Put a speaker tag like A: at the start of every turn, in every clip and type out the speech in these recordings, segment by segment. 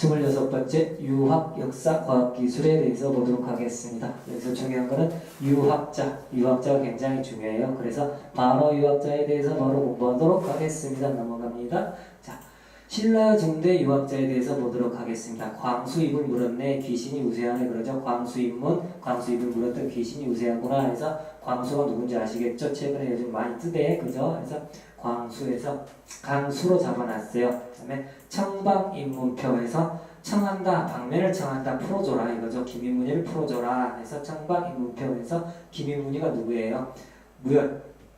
A: 26번째 유학, 역사, 과학, 기술에 대해서 보도록 하겠습니다. 여기서 중요한 거는 유학자가 굉장히 중요해요. 그래서 바로 유학자에 대해서 바로 공부하도록 하겠습니다. 넘어갑니다. 자, 신라 중대 유학자에 대해서 보도록 하겠습니다. 광수입을 물었네, 귀신이 우세하네 그러죠. 광수입을 물었던 귀신이 우세하구나 해서 광수가 누군지 아시겠죠? 최근에 요즘 많이 뜨대, 그죠? 그래서 광수에서 강수로 잡아놨어요. 그 다음에 청방인문표에서 청한다, 방면을 청한다, 풀어줘라 이거죠. 김인문이를 풀어줘라 해서 청방인문표에서 김인문이가 누구예요?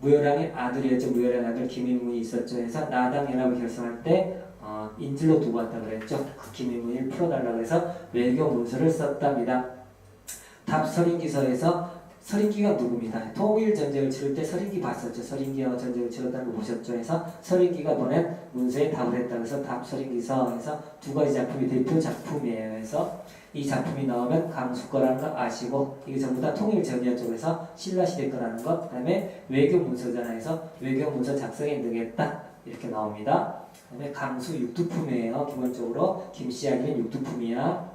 A: 무열왕의 아들이었죠. 무열왕의 아들 김인문이 있었죠. 해서 나당연합을 결성할 때 인질로 두고 왔다 그랬죠. 그 김인문이를 풀어달라고 해서 외교 문서를 썼답니다. 답서린기서에서 서린기가 누굽니다. 통일 전쟁을 치를 때 서린기 봤었죠. 서린기와 전쟁을 치렀다는 거 보셨죠. 해서 서린기가 보낸 문서에 답을 했다. 그래서 답서린기서에서 두 가지 작품이 대표 작품이에요. 그래서 이 작품이 나오면 강수 거라는 거 아시고, 이게 전부 다 통일 전이었 쪽에서 신라시대 거라는 것. 그 다음에 외교 문서잖아 해서 외교 문서 작성에 능했다 이렇게 나옵니다. 그 다음에 강수 육두품이에요. 기본적으로 김씨야기는 육두품이야.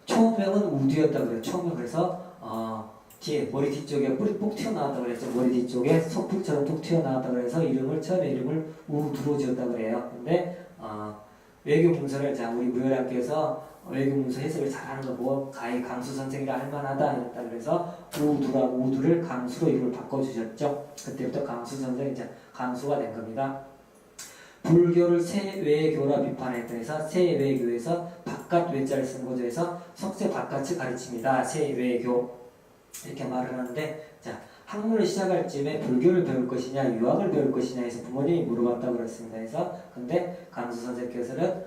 A: 초명은 우두였다 그래요. 초명. 그래서 뒤에 머리 뒤쪽에 뿔이 푹 튀어나왔다 그랬죠. 머리 뒤쪽에 소풀처럼 푹 튀어나왔다 그래서 처음에 이름을 우두로 지었다 그래요. 근데 외교 문서를 우리 무열왕께서 외교 문서 해석을 잘하는 거 보고 가히 강수 선생이라 할만하다 이랬다 그래서 우두를 강수로 이름을 바꿔주셨죠. 그때부터 강수 선생이 강수가 된 겁니다. 불교를 세외교라 비판했다 해서 세외교에서 바깥 외자를 쓴 거죠. 해서 속세 바깥을 가르칩니다. 세외교 이렇게 말을 하는데, 자, 학문을 시작할 쯤에 불교를 배울 것이냐 유학을 배울 것이냐 해서 부모님이 물어봤다고 그랬습니다. 해서 근데 강수 선생께서는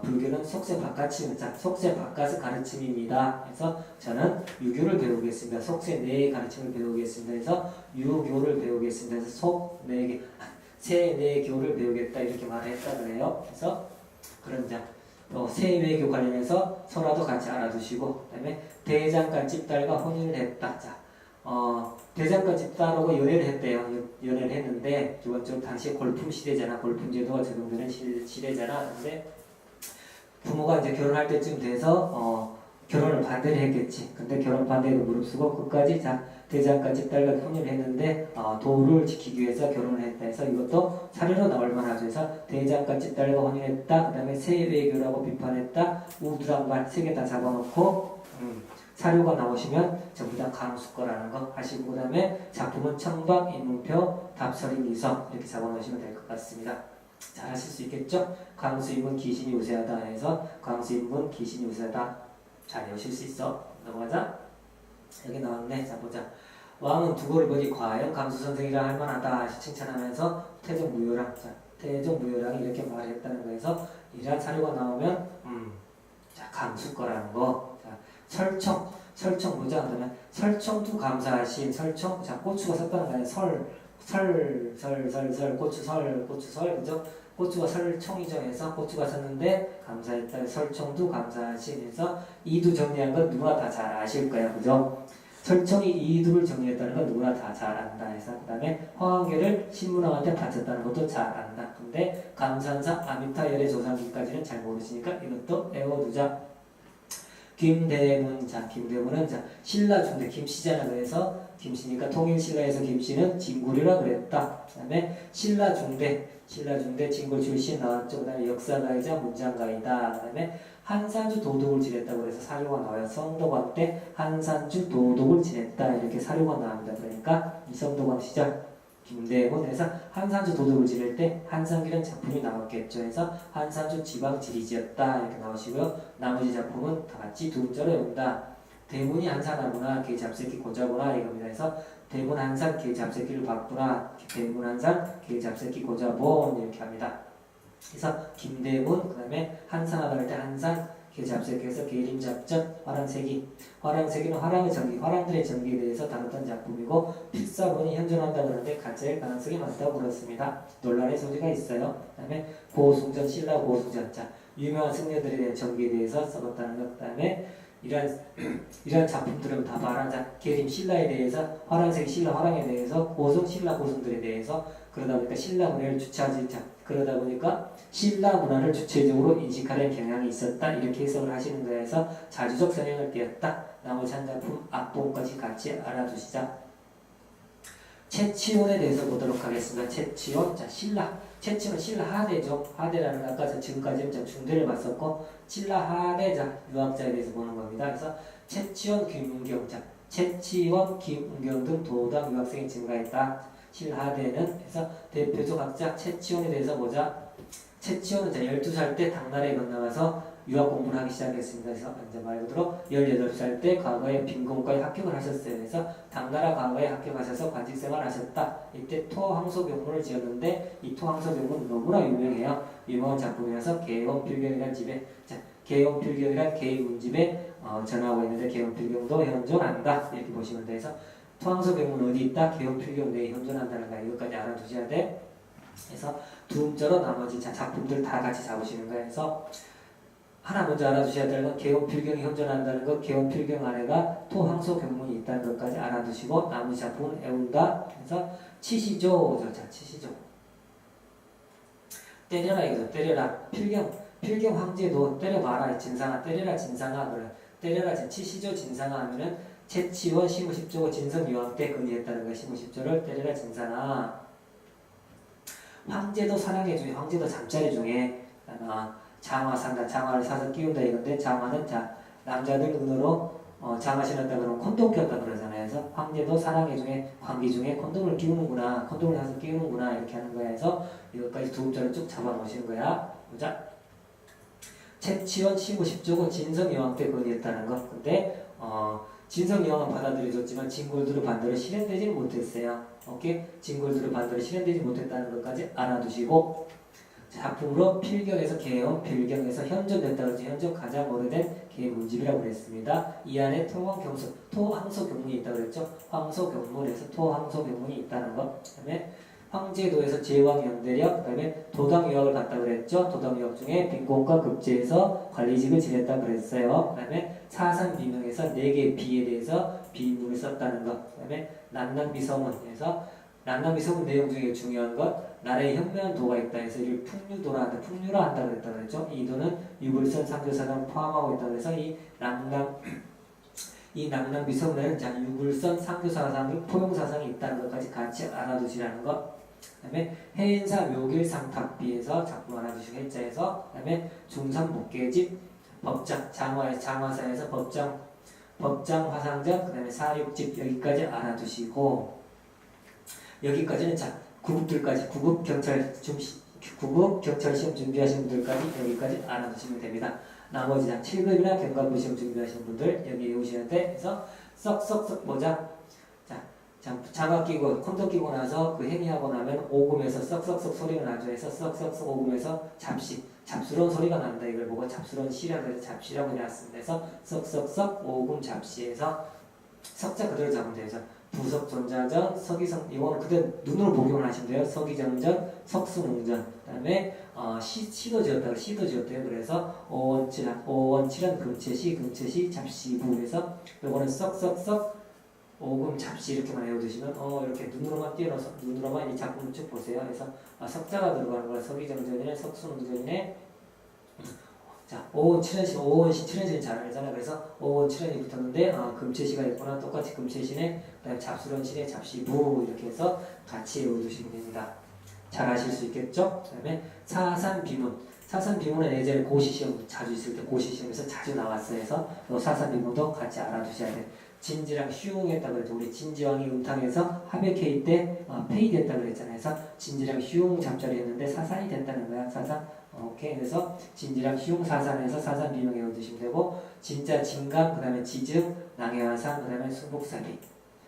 A: 불교는 속세 바깥의 가르침입니다. 그래서 저는 유교를 배우겠습니다. 속세 내의 가르침을 배우겠습니다. 해서 유교를 배우겠습니다. 해서 세내교를 배우겠다 이렇게 말했다 그래요. 그래서 그런 세외교 관련해서 서라도 같이 알아두시고, 그 다음에 대장간 집딸과 혼인을 했다. 자, 대장간 집딸하고 연애를 했대요. 연애를 했는데, 기본적으로 당시에 골품 시대잖아. 골품 제도가 적용되는 시대잖아. 근데 부모가 이제 결혼할 때쯤 돼서 결혼을 반대를 했겠지. 근데 결혼 반대에도 무릅쓰고 끝까지 대장간 집딸과 혼인을 했는데 도를 지키기 위해서 결혼을 했다 해서 이것도 사례로 나올 만하죠. 해서 대장간 집딸과 혼인했다. 그 다음에 세외교라고 비판했다. 우두랑 말 세 개 다 잡아놓고 사료가 나오시면 전부 다 강수 거라는 거 아시고, 그 다음에 작품은 청방, 인문표, 답서린기서 이렇게 잡아놓으시면 될 것 같습니다. 잘 하실 수 있겠죠? 강수인문 귀신이 우세하다 해서 강수인문 귀신이 우세하다 잘 외우실 수 있어. 넘어가자. 여기 나왔네. 자, 보자. 왕은 두고를 보니 과연 강수 선생이라 할만하다 칭찬하면서 태종무효랑이 이렇게 말했다는 거에서 이러한 사료가 나오면 강수 거라는 거. 자, 설청 보자. 그러면 설청도 감사하신 설청. 자, 고추가 섰다는 거 아니야. 고추설 그죠? 고추가 설청이죠. 해서 고추가 섰는데 감사했다. 설청도 감사하신 해서 이두 정리한 건 누구나 다 잘 아실 거예요. 그죠? 설청이 이두를 정리했다는 건 누구나 다 잘 안다 해서, 그 다음에 황계를 신문왕한테 바쳤다는 것도 잘 안다. 근데 감산사 아미타 열의 조상기까지는 잘 모르시니까 이것도 외워두자. 김대문. 자, 김대문은 신라 중대 김씨잖아. 그래서 김씨니까 통일신라에서 김씨는 진굴이라 그랬다. 그 다음에 신라 중대 진골 출신 나왔죠. 그 다음에 역사가이자 문장가이다. 그 다음에 한산주 도독을 지냈다고 해서 사료가 나와요. 성도관 때 한산주 도독을 지냈다 이렇게 사료가 나옵니다. 그러니까 이성도관 시작 김대문에서 한산주 도독을 지낼 때 한산기란 작품이 나왔겠죠. 해서 한산주 지방 지리지었다 이렇게 나오시고요. 나머지 작품은 다 같이 두 문자로 외운다. 대문이 한산하구나, 개 잡새끼 고자구나 이겁니다. 해서 대문 한산 개 잡새끼를 봤구나, 대문 한산 개 잡새끼 고자본 이렇게 합니다. 그래서 김대문, 그 다음에 한산하다 할 때 한산 개 잡새끼에서 계림 잡적 화랑세기는 화랑들의 전기에 대해서 다뤘던 작품이고, 픽사본이 현존한다 그러는데 가짜일 가능성이 많다고 그렇습니다. 논란의 소지가 있어요. 그 다음에 고승전, 신라 고승전. 자, 유명한 승려들에 대한 전기에 대해서 써봤다는 것. 그 다음에 이런 작품들은 다 말하자. 계림 신라에 대해서, 화랑세기 신라 화랑에 대해서, 고승 신라 고승들에 대해서, 그러다 보니까 신라 문예를 주체하지 그러다 보니까 신라 문화를 주체적으로 인식하려는 경향이 있었다. 이렇게 해석을 하시는 거에서 자주적 선행을 띄었다. 나머지 한 작품 앞부분까지 같이 알아두시자. 채치원에 대해서 보도록 하겠습니다. 채치원, 자 신라. 채치원 신라 하대죠. 하대라는 아까 지금까지는 중대를 봤었고 신라 하대자 유학자에 대해서 보는 겁니다. 그래서 채치원, 김은경, 자 채치원, 김은경 등 도당 유학생이 증가했다. 신라하대는 해서 대표적 학자 채치원에 대해서 보자. 채치원은 12살 때 당나라에 건너가서 유학 공부를 하기 시작했습니다. 그래서 이제 말 그대로 18살 때 과거에 빈곤과에 합격을 하셨어요. 그래서 당나라 과거에 합격하셔서 관직 생활을 하셨다. 이때 토항소교문을 지었는데 이 토항소교문 너무나 유명해요. 유명한 작품이라서 개원필경이라는 집에 개원필경이라는 개문집에 전하고 있는데 개원필경도 현존한다. 이렇게 보시면 돼서 토항소교문 어디 있다? 개원필경 내에 현존한다는 거 이것까지 알아두셔야 돼. 그래서 두 음자로 나머지 작품들 다 같이 잡으시는 거예요. 그래서 하나 먼저 알아두셔야 될 건 개원필경이 현존한다는 것, 개원필경 안에가 토항소경문이 있다는 것까지 알아두시고 나머지 작품은 애운다. 그래서 치시죠. 자, 치시죠. 때려라 이거죠. 때려라. 필경 황제도 때려봐라. 진상아. 때려라 진상아. 그래. 때려라 치시죠 진상아 하면은 채치원 시무십조 진성유학 때 건의했다는 거야. 시무십조를 때려라 진상아. 황제도 사랑해 중에 황제도 잠자리 중에 장화 산다. 장화를 사서 끼운다 이건데 장화는 자 남자들 눈으로 장화 신었다 그러면 콘돔 꼈다 그러잖아요. 그래서 황제도 사랑해 중에 관계 중에 콘돔을 끼우는구나. 콘돔을 사서 끼우는구나 이렇게 하는 거야. 해서 이것까지 두 음자를 쭉 잡아 놓으시는 거야. 보자. 채치원 시무십조고 진성여왕 때 건의했다는 것. 근데 진성여왕은 받아들여줬지만 진골들은 반대로 실현되지는 못했어요. 오케이? 진골들은 반대로 실현되지 못했다는 것까지 알아두시고 작품으로 필경에서 개헌, 필경에서 현존됐다 그러지. 현존 가장 오래된 개문집이라고 그랬습니다. 이 안에 토항소경문이 있다고 그랬죠. 황소경문에서 토항소경문이 있다는 것. 그 다음에 황제도에서 제왕연대력, 그 다음에 도당유학을 갔다 그랬죠. 도당유학 중에 빈곤과 급제에서 관리직을 지냈다 그랬어요. 그 다음에 사산비명에서 4개의 비에 대해서 비문을 썼다는 것. 그 다음에 난낭비서문에서 난낭비서문 내용 중에 중요한 것, 나라에 현명한 도가 있다 해서 이를 풍류도라 한다. 풍류라 한다 그랬다 그랬죠. 이 도는 유불선 상교사상 포함하고 있다 그래서 이 낭낭비서문에는 유불선 상교사상 포용사상이 있다는 것까지 같이 알아두시라는 것. 그 다음에 해인사 묘길 상탁비에서 작품 알아두시고 해자에서 그 다음에 중산복계집 법장 장화사에서 법장 화상전 그 다음에 사육집 여기까지 알아두시고 여기까지는 자 구급들까지 구급 경찰 시험 준비하신 분들까지 여기까지 알아두시면 됩니다. 나머지 7급이나 경관부 시험 준비하신 분들 여기 외우셔야 돼. 그래서 썩썩썩 보자. 자, 장갑 끼고 콘돔 끼고 나서 그 행위하고 나면 오금에서 썩썩썩 소리가 나죠. 해서 썩썩썩 오금에서 잡스러운 소리가 난다. 이걸 보고 잡스러운 시라고 해서 잡시라고 해놨습니다. 그래서 썩썩썩 오금 잡시에서 석자 그대로 잡으면 되죠. 부석존자전, 서기성 이거는 그대로 눈으로 복용을 하시면 돼요. 서기정전, 석수농전, 그 다음에 시도 지었다고 시도 지었대요. 그래서 오원칠한 금체시 잡시부 해서 요거는 썩썩썩 오금 잡시 이렇게만 외워두시면 이렇게 눈으로만 띄어넣어서 눈으로만 이 작품을 쭉 보세요. 그래서 석자가 들어가는 거야. 서기정전이네, 석수농전이네. 자, 5원 7원시, 5원시 7원시는 잘 알잖아. 그래서 5원 7원이 붙었는데 금체시가 있구나. 똑같이 금체시네. 그 다음에 잡수론시네, 잡시부 이렇게 해서 같이 외워두시면 됩니다. 잘 아실 수 있겠죠? 그 다음에 사산비문. 사산비문은 예전에 고시시험 자주 있을 때 고시시험에서 자주 나왔어요. 그래서 사산비문도 같이 알아두셔야 돼. 진지랑 슈웅했다고 그랬죠. 우리 진지왕이 음탕에서 하백회의 때 폐위됐다고 그랬잖아요. 그래서 진지랑 슈웅 잡자리였는데 사산이 됐다는 거야. 사산. 오케이. 그래서 진지랑 슈웅 사산에서 사산 비명 외워두시면 되고 진짜 진감, 그 다음에 지즉, 낭해화상, 그 다음에 순복사비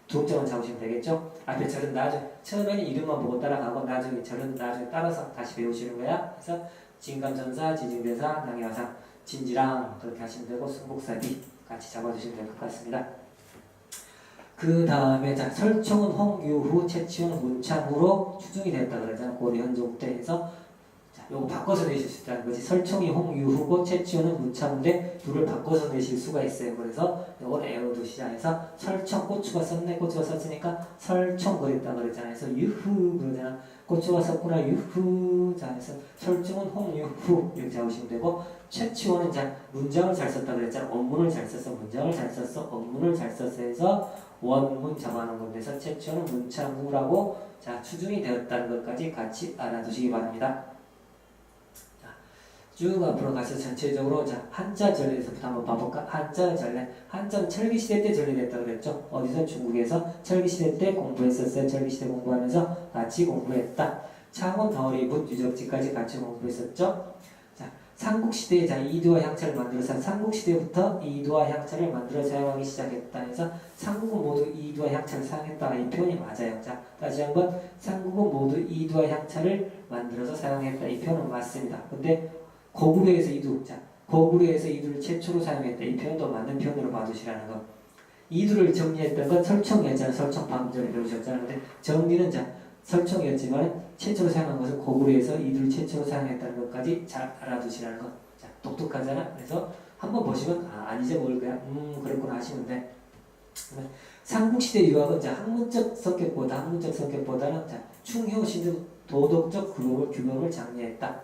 A: 두 음절만 잡으시면 되겠죠. 앞에 절은 나중에 처음에는 이름만 보고 따라가고 나중에 절은 나중에 따라서 다시 배우시는 거야. 그래서 진감전사, 지징대사, 낭해화상, 진지랑 그렇게 하시면 되고 순복사비 같이 잡아주시면 될 것 같습니다. 그 다음에 자 설총은 홍유후, 채치훈 문창후로 추중이 됐다 그랬잖아. 고려 현종 때 해서 자, 요거 바꿔서 내실 수 있다는 거지. 설총이 홍유후고 채취호는 문창인데 둘을 바꿔서 내실 수가 있어요. 그래서 요건 외워두시자 해서 설총 고추가 썼네. 고추가 썼으니까 설총 그랬다 그랬잖아요. 그래서 유후 그러잖아. 고추가 썼구나 유후. 자 해서 설총은 홍유후 이렇게 잡으시면 되고 채취호는 자 문장을 잘 썼다 그랬잖아. 원문을 잘 썼어. 문장을 잘 썼어. 원문을 잘 썼어 해서 원문 정하는 건데 서 채취호는 문창후라고 자 추중이 되었다는 것까지 같이 알아두시기 바랍니다. 자, 쭉 앞으로 가서 전체적으로 자 한자 전례에서부터 한번 봐볼까? 한자 전례. 한자는 철기 시대 때 전례됐다고 그랬죠. 어디서? 중국에서 철기 시대 때 공부했었어요. 철기 시대 공부하면서 같이 공부했다. 창원 덩어리 붓 유적지까지 같이 공부했었죠. 삼국시대에 자 이두와 향차를 만들어서 삼국시대부터 이두와 향차를 만들어 사용하기 시작했다 해서 삼국은 모두 이두와 향차를 사용했다. 이 표현이 맞아요. 자 다시 한번 삼국은 모두 이두와 향차를 만들어서 사용했다. 이 표현은 맞습니다. 근데 고구려에서 이두, 자 고구려에서 이두를 최초로 사용했다. 이 표현도 맞는 표현으로 봐두시라는 거. 이두를 정리했던 건 설총이었잖아요. 설총 방금 전에 배우셨잖아요. 근데 정리는 자 설총이었지만 최초로 사용한 것은 고구려에서 이두를 최초로 사용했다는 것까지 잘 알아두시라는 것. 자, 독특하잖아. 그래서 한번 보시면 아니죠 뭘 거야. 그렇구나 하시면 돼. 삼국시대 유학은 자 학문적 성격보다는 자 충효신 등 도덕적 규범을 장려했다.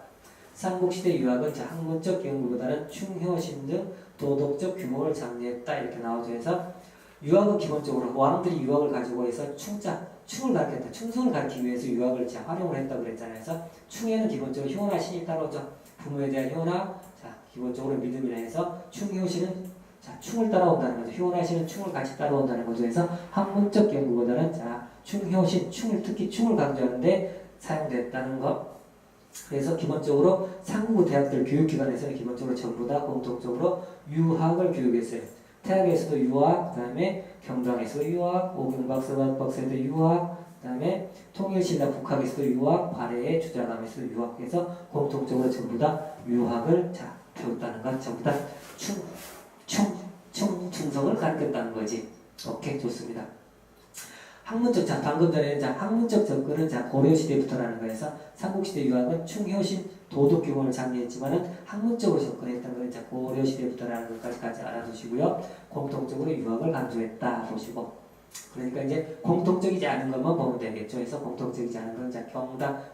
A: 삼국시대 유학은 자 학문적 연구보다는 충효신 등 도덕적 규범을 장려했다. 이렇게 나오죠. 해서 유학은 기본적으로 왕들이 유학을 가지고 해서 충을 가르쳤다. 충성을 가르치기 위해서 유학을 활용을 했다고 그랬잖아요. 그래서 충에는 기본적으로 효나 신이 따라오죠. 부모에 대한 효나, 자 기본적으로 믿음이라 해서 충효신은 자 충을 따라온다는 거죠. 효나 신은 충을 같이 따라온다는 거죠. 그래서 학문적 연구보다는 자 충효신, 특히 충을 강조하는데 사용됐다는 것. 그래서 기본적으로 상부 대학들 교육기관에서는 기본적으로 전부 다 공통적으로 유학을 교육했어요. 태학에서도 유학, 그 다음에 경당에서도 유학, 오경박사에도 유학, 그 다음에 통일신라 국학에서도 유학, 발해의 주자감에서도 유학해서 공통적으로 전부 다 유학을 자 배웠다는 것, 전부 다 충성을 가르쳤다는 거지. 오케이, 좋습니다. 학문적, 자 방금 전에 자 학문적 접근은 자 고려시대부터라는 거에서 삼국시대 유학은 충효신 도덕 규범을 장려했지만은 학문적으로 접근했던 것은 자 고려시대부터라는 것까지 같이 알아두시고요. 공통적으로 유학을 강조했다 보시고, 그러니까 이제 공통적이지 않은 것만 보면 되겠죠. 그래서 공통적이지 않은 건 자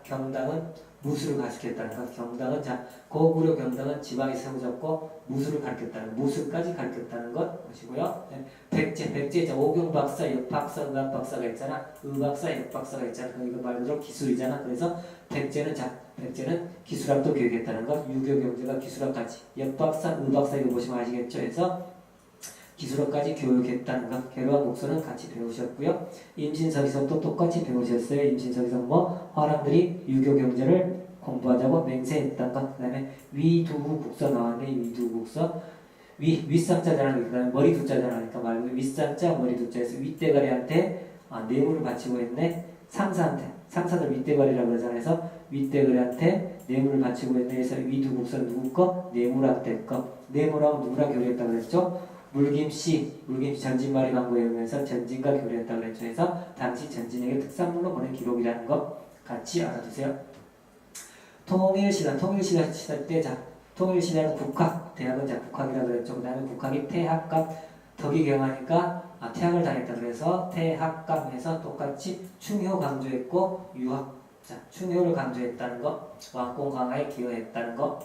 A: 경당은 무술을 가르쳤다는 것. 경당은 자 고구려 경당은 지방에 세워졌고 무술을 가르쳤다는 무술까지 가르쳤다는 것 보시고요. 백제 자 오경박사, 역박사, 의학박사가 있잖아. 의박사, 역박사가 있잖아. 이거 말 그대로 기술이잖아. 그래서 백제는 기술학도 교육했다는 것. 유교경제가 기술학까지. 역박사, 의박사 이거 보시면 아시겠죠. 그래서 기술학까지 교육했다는 것. 계로와 목소는 같이 배우셨고요. 임신서기서도 똑같이 배우셨어요. 임신서기서 화랑들이 유교 경제를 공부하자고 맹세했던 것. 그 다음에 위두국서 나왔는데 위두국서 윗상자잖아. 그 다음에 머리두자잖아. 그러니까 말고 윗상자 머리두자에서 윗대가리한테 뇌물을 바치고 있네. 상사들 윗대가리라고 그러잖아요. 그래서 윗대가리한테 뇌물을 바치고 있네. 그래서 위두국서 누구 거? 뇌물한테 거. 뇌물하고 누구랑 교류했다고 그랬죠? 물김씨 전진말이 광고에 오면서 전진과 교류했다고 그랬죠. 그래서 당시 전진에게 특산물로 보낸 기록이라는 거 같이 알아두세요. 통일신라 시대 때 자 통일신라는 국학, 대학은 자 국학이라고 그랬죠. 그 다음에 국학이 태학감, 덕이 경하니까 태학을 당했다. 그래서 태학감에서 똑같이 충효 강조했고 유학, 자 충효를 강조했다는 거, 왕공 강화에 기여했다는 거.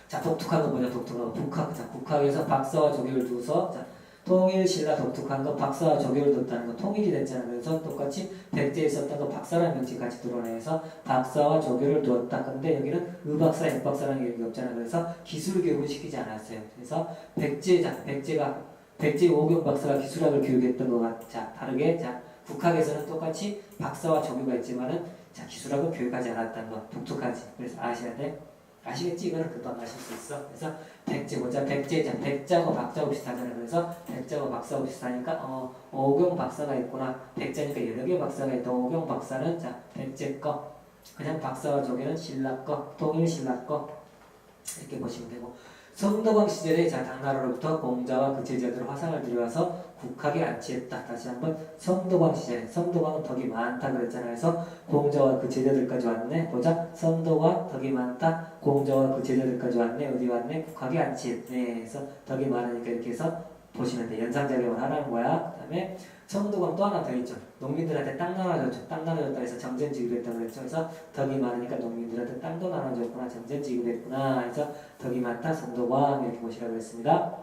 A: 자 독특한 거 뭐냐? 독특한 거 국학. 자 국학에서 박사와 조교를 두서 자 통일신라 독특한 거 박사와 조교를 뒀다는 거. 통일이 됐잖아요. 그래서 똑같이 백제에 있었던 거 박사라는 명칭 같이 드러내서 박사와 조교를 두었다. 근데 여기는 의박사, 역박사라는 얘기가 없잖아요. 그래서 기술 교육을 시키지 않았어요. 그래서 백제 오경 박사가 기술학을 교육했던 것과 자 다르게 자 국학에서는 똑같이 박사와 조교가 있지만은 자 기술학을 교육하지 않았다는 거. 독특하지. 그래서 아셔야 돼. 아시겠지? 이거는 금방 아실 수 있어. 그래서 백자고 박자고 비슷하잖아요. 그래서 백자고 박사고 비슷하니까 오경 박사가 있구나. 백자니까 여러 개 박사가 있다. 오경 박사는 자 백제 거, 그냥 박사와 조교는 신라 거, 통일 신라 거 이렇게 보시면 되고, 성덕왕 시절에 자 당나라로부터 공자와 그 제자들 화상을 들여와서 국학에 안치했다. 다시 한번 성덕왕 시절에 성덕왕은 덕이 많다 그랬잖아요. 그래서 공자와 그 제자들까지 왔네. 보자. 성덕왕 덕이 많다. 공자와 그 제자들까지 왔네. 어디 왔네? 국학에 안치했네. 그래서 덕이 많으니까 이렇게 해서 보시면 돼. 연상작용을 하라는 거야. 그 다음에 성덕왕 또 하나 더 있죠. 농민들한테 땅 나눠줬죠. 땅 나눠줬다 해서 정전 지급했다 그랬죠. 그래서 덕이 많으니까 농민들한테 땅도 나눠줬구나. 정전 지급했구나. 해서 덕이 많다. 성덕왕 이렇게 보시라고 했습니다.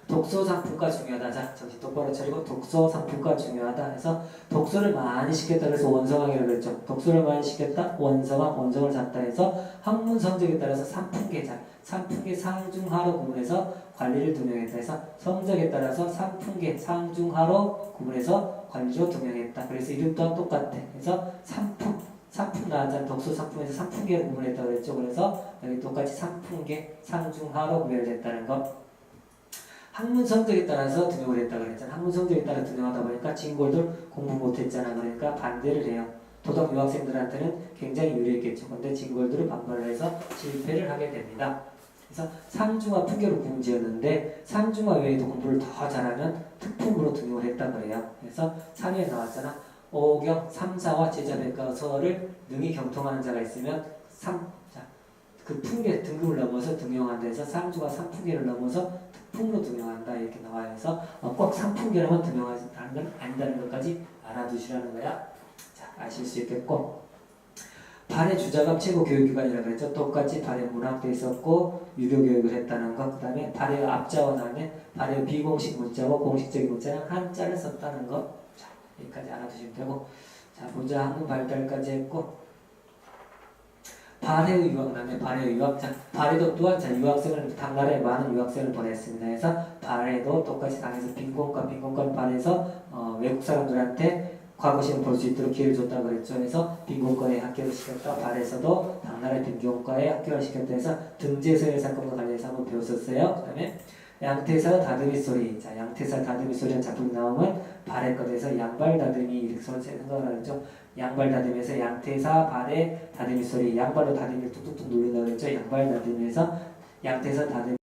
A: 독서 상품가 중요하다. 자, 정신 똑바로 차리고 독서 상품가 중요하다 해서 독서를 많이 시켰다 그래서 원성왕이라고 그랬죠. 독서를 많이 시켰다. 원성왕, 원성을 잡다 해서 학문 성적에 따라서 상품계, 자, 상품계 상중하로 구분해서 관리를 두 명했다 해서 성적에 따라서 상품계 상중하로 구분해서 관리로 두 명했다. 그래서 이름 또한 똑같아. 그래서 상품 나왔잖아. 독서 상품에서 상품계로 구분했다 그랬죠. 그래서 여기 똑같이 상품계 상중하로 구별됐다는 것. 학문 성적에 따라서 등용을 했다 그랬잖아. 학문 성적에 따라 등용하다 보니까 진골들 공부 못했잖아. 그러니까 반대를 해요. 도덕 유학생들한테는 굉장히 유리했겠죠. 근데 진골들은 반발을 해서 실패를 하게 됩니다. 그래서 상중하 품계로 구분 지었는데 상중하 외에도 공부를 더 잘하면 특품으로 등용을 했다 그래요. 그래서 3위에 나왔잖아. 오경 3사와 제자백과서를 능히 경통하는 자가 있으면 그 품계 등급을 넘어서 등용한다 해서 상중하 상품계를 넘어서 품으로 등용한다 이렇게 나와요. 그래서 꼭 상품계로만 등용하는 건 아니다는 것까지 알아두시라는 거야. 자, 아실 수 있겠고 발해 주자감 최고 교육기관이라고 그랬죠. 똑같이 발해 문학도 있었고 유료 교육을 했다는 것. 그 다음에 발해 앞자와 다음에 발해 비공식 문자와 공식적인 문자는 한자를 썼다는 것. 자, 여기까지 알아두시면 되고 자, 보자 학문 발달까지 했고 발해의 유학, 그다음에 발해의 유학. 자, 발해도 또한 자 유학생을 당나라에 많은 유학생을 보냈습니다. 그래서 발해도 똑같이 당해서 빈곤과 발해서 외국 사람들한테 과거 시험 볼 수 있도록 기회를 줬다고 그랬죠. 그래서 빈곤과에 합격을 시켰다. 발해서도 당나라의 빈곤과에 합격을 시켰다 해서 등재서열 사건과 관련해서 한번 배웠었어요. 그다음에 양태사 다듬이 소리. 자, 양태사 다듬이 소리라는 작품이 나오면 발해 것에서 양발 다듬이 이렇게 생각을 하죠. 양발 다듬이에서 양태사 발해 다듬이 소리. 양발로 다듬이를 뚝뚝뚝 누른다고 그랬죠. 양발 다듬이에서 양태사 다듬이